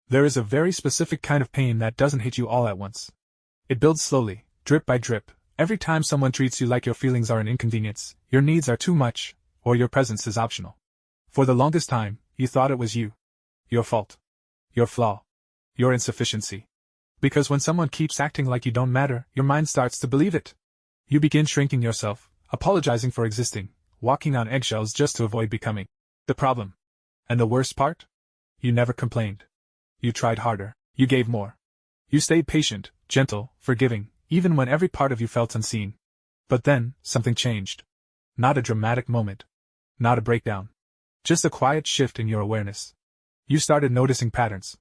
There is a very specific kind of pain that doesn't hit you all at once. It builds slowly, drip by drip. Every time someone treats you like your feelings are an inconvenience, your needs are too much, or your presence is optional. For the longest time, you thought it was you. Your fault. Your flaw. Your insufficiency. Because when someone keeps acting like you don't matter, your mind starts to believe it. You begin shrinking yourself, apologizing for existing, walking on eggshells just to avoid becoming the problem. And the worst part? You never complained. You tried harder. You gave more. You stayed patient, gentle, forgiving, even when every part of you felt unseen. But then, something changed. Not a dramatic moment. Not a breakdown. Just a quiet shift in your awareness. You started noticing patterns.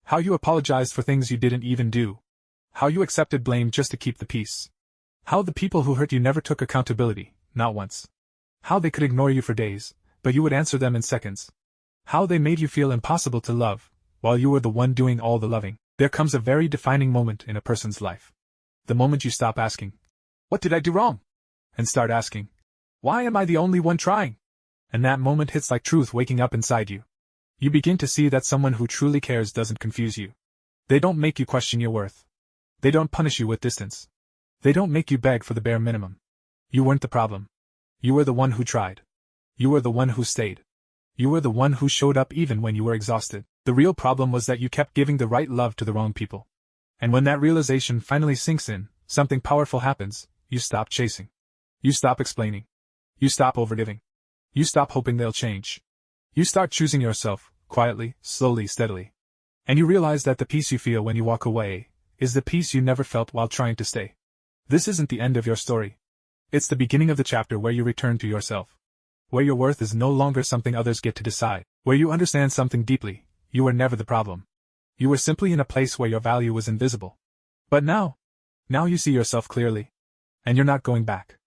How you apologized for things you didn't even do. How you accepted blame just to keep the peace. How the people who hurt you never took accountability, not once. How they could ignore you for days, but you would answer them in seconds. How they made you feel impossible to love, while you were the one doing all the loving. There comes a very defining moment in a person's life. The moment you stop asking, "What did I do wrong?" and start asking, "Why am I the only one trying?" And that moment hits like truth waking up inside you. You begin to see that someone who truly cares doesn't confuse you. They don't make you question your worth. They don't punish you with distance. They don't make you beg for the bare minimum. You weren't the problem. You were the one who tried. You were the one who stayed. You were the one who showed up even when you were exhausted. The real problem was that you kept giving the right love to the wrong people. And when that realization finally sinks in, something powerful happens. You stop chasing. You stop explaining. You stop overgiving. You stop hoping they'll change. You start choosing yourself, quietly, slowly, steadily. And you realize that the peace you feel when you walk away is the peace you never felt while trying to stay. This isn't the end of your story. It's the beginning of the chapter where you return to yourself. Where your worth is no longer something others get to decide. Where you understand something deeply. You were never the problem. You were simply in a place where your value was invisible. But now you see yourself clearly. And you're not going back.